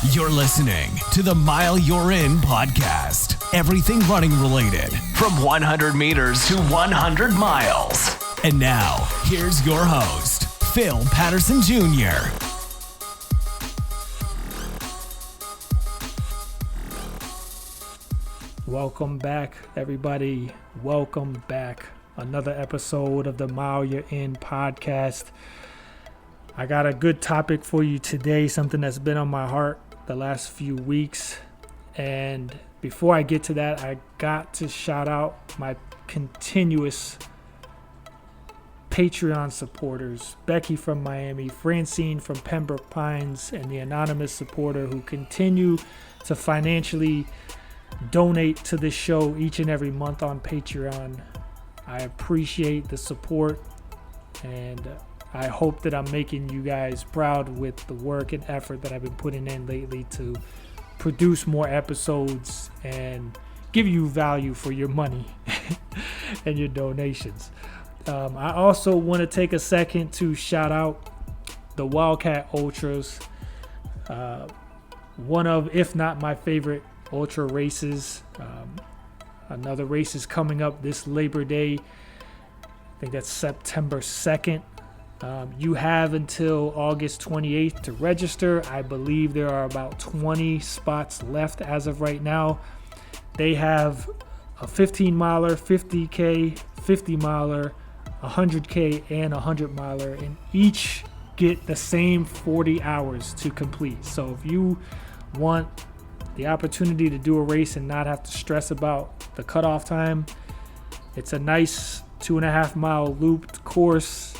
You're listening to the Mile You're In podcast. Everything running related, from 100 meters to 100 miles. And now, here's your host, Phil Patterson Jr. Welcome back, everybody. Welcome back. Another episode of the Mile You're In podcast. I got a good topic for you today, something that's been on my heart the last few weeks. And before I get to that, I got to shout out my continuous Patreon supporters, Becky from Miami, Francine from Pembroke Pines, and the anonymous supporter who continue to financially donate to this show each and every month on Patreon. I appreciate the support, and I hope that I'm making you guys proud with the work and effort that I've been putting in lately to produce more episodes and give you value for your money and your donations. I also want to take a second to shout out the Wildcat Ultras, one of, if not my favorite ultra races. Another race is coming up this Labor Day. I think that's September 2nd. You have until August 28th to register. I believe there are about 20 spots left as of right now. They have a 15 miler, 50K, 50 miler, 100K, and 100 miler, and each get the same 40 hours to complete. So if you want the opportunity to do a race and not have to stress about the cutoff time, it's a nice 2.5 mile looped course.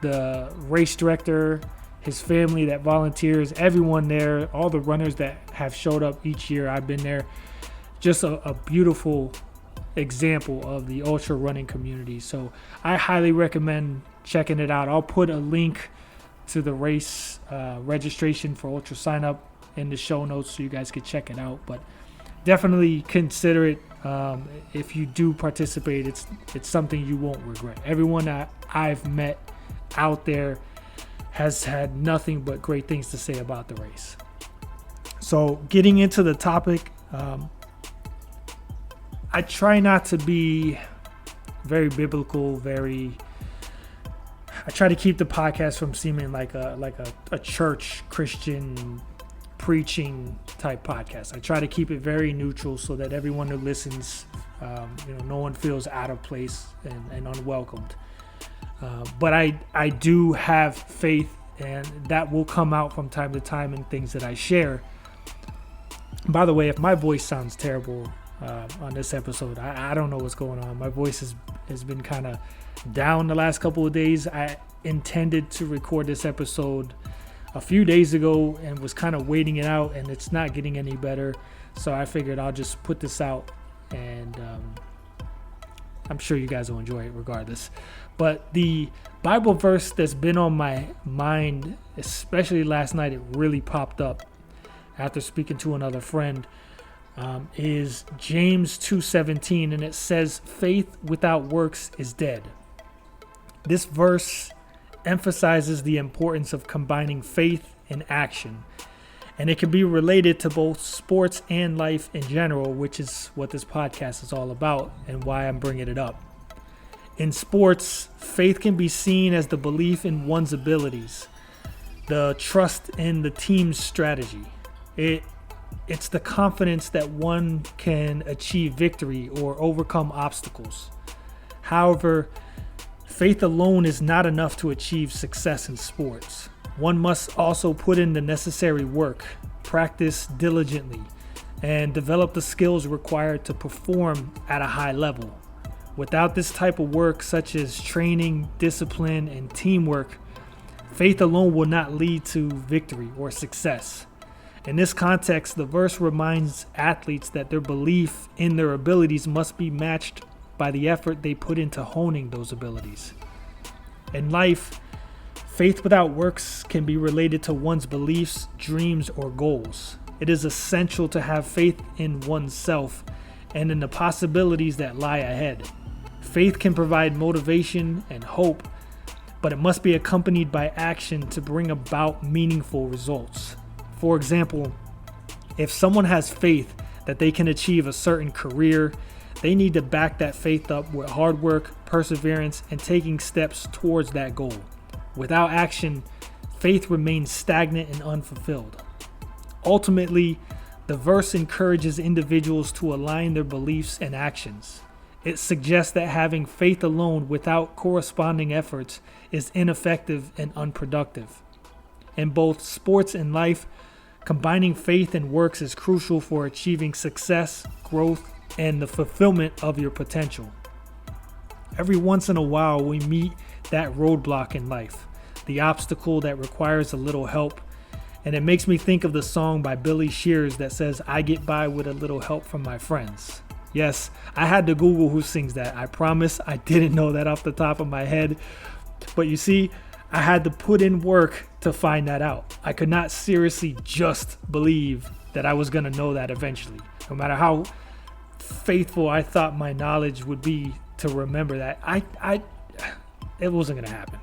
The race director, his family that volunteers, everyone there, all the runners that have showed up each year, I've been there. Just a beautiful example of the ultra running community. So I highly recommend checking it out. I'll put a link to the race registration for ultra sign up in the show notes so you guys can check it out. But definitely consider it. If you do participate, it's something you won't regret. Everyone that I've met out there has had nothing but great things to say about the race. So getting into the topic, I try not to be very biblical, I try to keep the podcast from seeming like a church Christian preaching type podcast. I try to keep it very neutral so that everyone who listens, no one feels out of place and unwelcomed. But I do have faith, and that will come out from time to time in things that I share. By the way, if my voice sounds terrible on this episode, I don't know what's going on. My voice has been kind of down the last couple of days. I intended to record this episode a few days ago and was kind of waiting it out, and it's not getting any better. So I figured I'll just put this out, and I'm sure you guys will enjoy it regardless. But the Bible verse that's been on my mind, especially last night, it really popped up after speaking to another friend, is James 2:17, and it says, "Faith without works is dead." This verse emphasizes the importance of combining faith and action, and it can be related to both sports and life in general, which is what this podcast is all about and why I'm bringing it up. In sports, faith can be seen as the belief in one's abilities, the trust in the team's strategy. It's the confidence that one can achieve victory or overcome obstacles. However, faith alone is not enough to achieve success in sports. One must also put in the necessary work, practice diligently, and develop the skills required to perform at a high level. Without this type of work, such as training, discipline, and teamwork, faith alone will not lead to victory or success. In this context, the verse reminds athletes that their belief in their abilities must be matched by the effort they put into honing those abilities. In life, faith without works can be related to one's beliefs, dreams, or goals. It is essential to have faith in oneself and in the possibilities that lie ahead. Faith can provide motivation and hope, but it must be accompanied by action to bring about meaningful results. For example, if someone has faith that they can achieve a certain career, they need to back that faith up with hard work, perseverance, and taking steps towards that goal. Without action, faith remains stagnant and unfulfilled. Ultimately, the verse encourages individuals to align their beliefs and actions. It suggests that having faith alone without corresponding efforts is ineffective and unproductive. In both sports and life, combining faith and works is crucial for achieving success, growth, and the fulfillment of your potential. Every once in a while, we meet that roadblock in life, the obstacle that requires a little help. And it makes me think of the song by Billy Shears that says, "I get by with a little help from my friends." Yes, I had to Google who sings that. I promise I didn't know that off the top of my head. But you see, I had to put in work to find that out. I could not seriously just believe that I was going to know that eventually. No matter how faithful I thought my knowledge would be to remember that, it wasn't going to happen.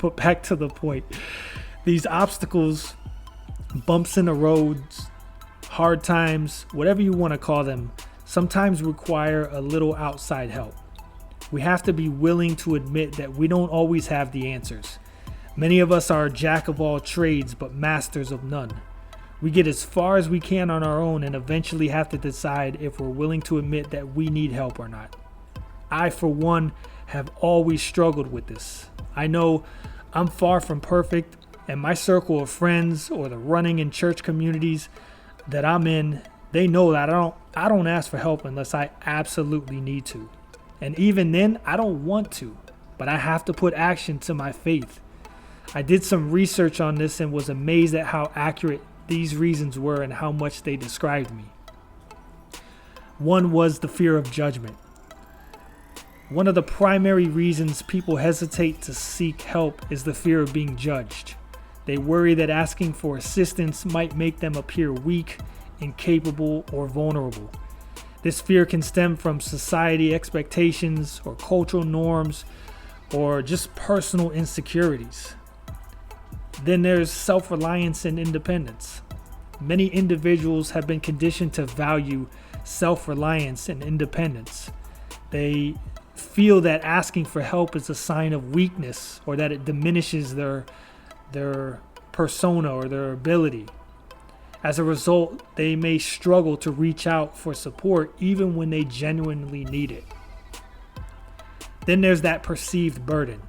But back to the point. These obstacles, bumps in the roads, hard times, whatever you want to call them, sometimes require a little outside help. We have to be willing to admit that we don't always have the answers. Many of us are jack of all trades, but masters of none. We get as far as we can on our own and eventually have to decide if we're willing to admit that we need help or not. I, for one, have always struggled with this. I know I'm far from perfect, and my circle of friends or the running and church communities that I'm in, they know that I don't ask for help unless I absolutely need to. And even then, I don't want to, but I have to put action to my faith. I did some research on this and was amazed at how accurate these reasons were and how much they described me. One was the fear of judgment. One of the primary reasons people hesitate to seek help is the fear of being judged. They worry that asking for assistance might make them appear weak, incapable, or vulnerable. This fear can stem from society expectations or cultural norms or just personal insecurities. Then there's self-reliance and independence. Many individuals have been conditioned to value self-reliance and independence. They feel that asking for help is a sign of weakness or that it diminishes their persona or their ability. As a result, they may struggle to reach out for support even when they genuinely need it. Then there's that perceived burden.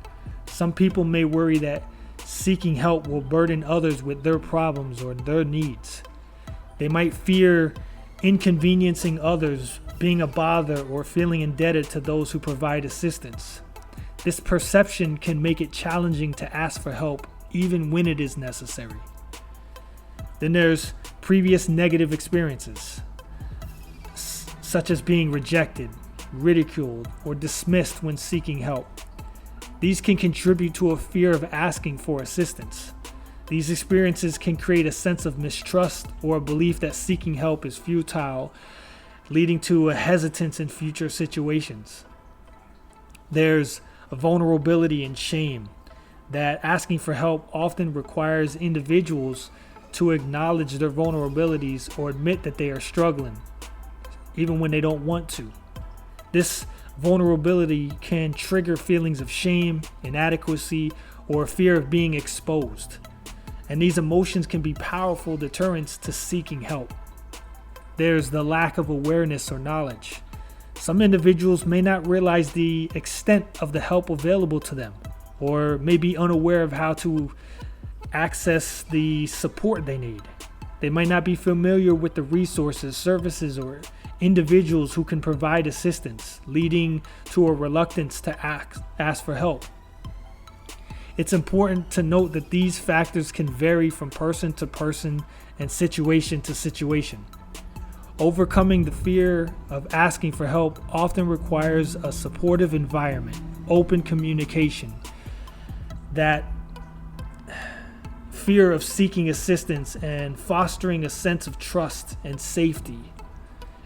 Some people may worry that seeking help will burden others with their problems or their needs. They might fear inconveniencing others, being a bother, or feeling indebted to those who provide assistance. This perception can make it challenging to ask for help even when it is necessary. Then there's previous negative experiences, such as being rejected, ridiculed, or dismissed when seeking help. These can contribute to a fear of asking for assistance. These experiences can create a sense of mistrust or a belief that seeking help is futile, leading to a hesitance in future situations. There's a vulnerability and shame that asking for help often requires individuals to acknowledge their vulnerabilities or admit that they are struggling, even when they don't want to. This vulnerability can trigger feelings of shame, inadequacy, or fear of being exposed. And these emotions can be powerful deterrents to seeking help. There's the lack of awareness or knowledge. Some individuals may not realize the extent of the help available to them, or may be unaware of how to access the support they need. They might not be familiar with the resources, services, or individuals who can provide assistance, leading to a reluctance to ask for help. It's important to note that these factors can vary from person to person and situation to situation. Overcoming the fear of asking for help often requires a supportive environment, open communication. That fear of seeking assistance and fostering a sense of trust and safety.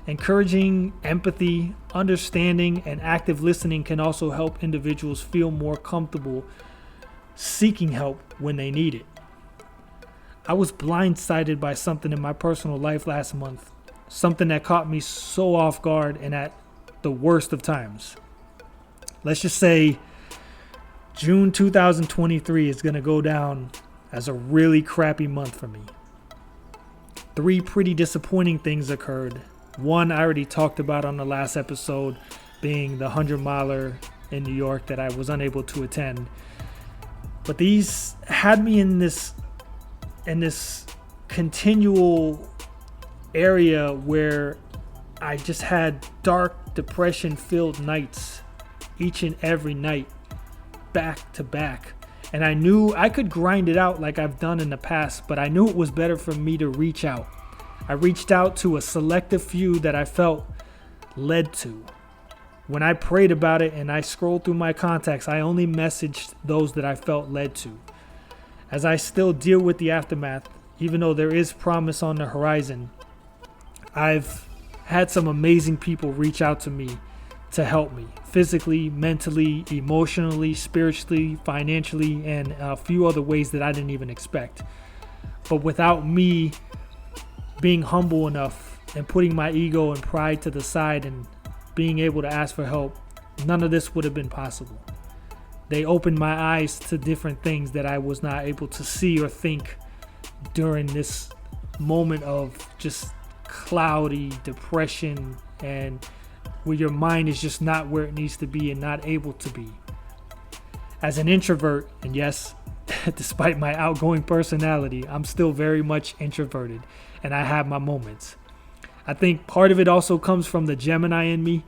Encouraging empathy, understanding, and active listening can also help individuals feel more comfortable seeking help when they need it. I was blindsided by something in my personal life last month, something that caught me so off guard and at the worst of times. Let's just say June 2023 is going to go down as a really crappy month for me. 3 pretty disappointing things occurred. One I already talked about on the last episode, being the 100-miler in New York that I was unable to attend. But these had me in this continual area where I just had dark, depression-filled nights each and every night, back to back. And I knew I could grind it out like I've done in the past, but I knew it was better for me to reach out. I reached out to a selective few that I felt led to. When I prayed about it and I scrolled through my contacts, I only messaged those that I felt led to. As I still deal with the aftermath, even though there is promise on the horizon, I've had some amazing people reach out to me to help me physically, mentally, emotionally, spiritually, financially, and a few other ways that I didn't even expect. But without me being humble enough and putting my ego and pride to the side and being able to ask for help, none of this would have been possible. They opened my eyes to different things that I was not able to see or think during this moment of just cloudy depression and where your mind is just not where it needs to be and not able to be. As an introvert, and yes, despite my outgoing personality, I'm still very much introverted and I have my moments. I think part of it also comes from the Gemini in me,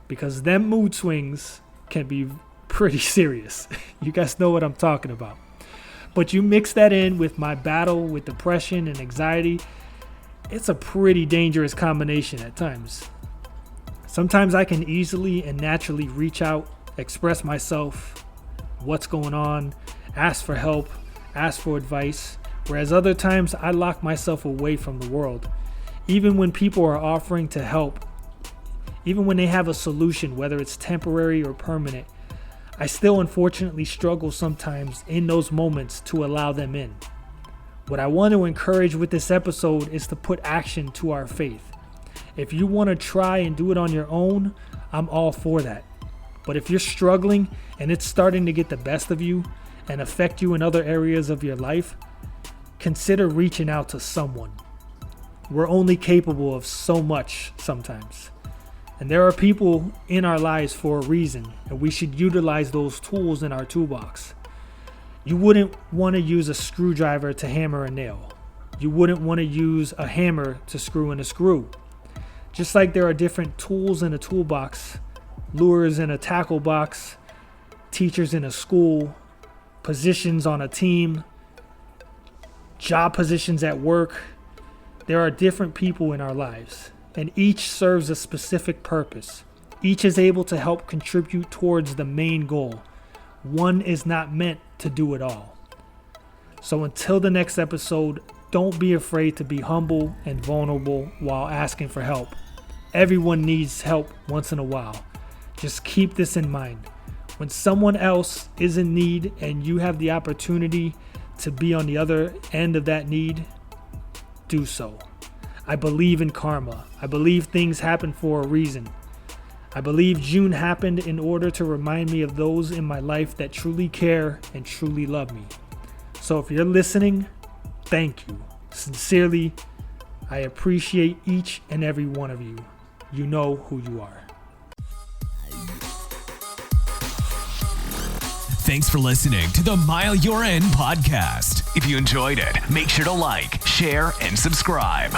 because them mood swings can be pretty serious. You guys know what I'm talking about. But you mix that in with my battle with depression and anxiety, it's a pretty dangerous combination at times. Sometimes I can easily and naturally reach out, express myself, what's going on, ask for help, ask for advice, whereas other times I lock myself away from the world. Even when people are offering to help, even when they have a solution, whether it's temporary or permanent, I still unfortunately struggle sometimes in those moments to allow them in. What I want to encourage with this episode is to put action to our faith. If you want to try and do it on your own, I'm all for that. But if you're struggling and it's starting to get the best of you and affect you in other areas of your life, consider reaching out to someone. We're only capable of so much sometimes. And there are people in our lives for a reason, and we should utilize those tools in our toolbox. You wouldn't want to use a screwdriver to hammer a nail. You wouldn't want to use a hammer to screw in a screw. Just like there are different tools in a toolbox, lures in a tackle box, teachers in a school, positions on a team, job positions at work, there are different people in our lives, and each serves a specific purpose. Each is able to help contribute towards the main goal. One is not meant to do it all. So until the next episode, don't be afraid to be humble and vulnerable while asking for help. Everyone needs help once in a while. Just keep this in mind. When someone else is in need and you have the opportunity to be on the other end of that need, do so. I believe in karma. I believe things happen for a reason. I believe June happened in order to remind me of those in my life that truly care and truly love me. So if you're listening, thank you. Sincerely, I appreciate each and every one of you. You know who you are. Thanks for listening to the Mile You're In podcast. If you enjoyed it, make sure to like, share, and subscribe.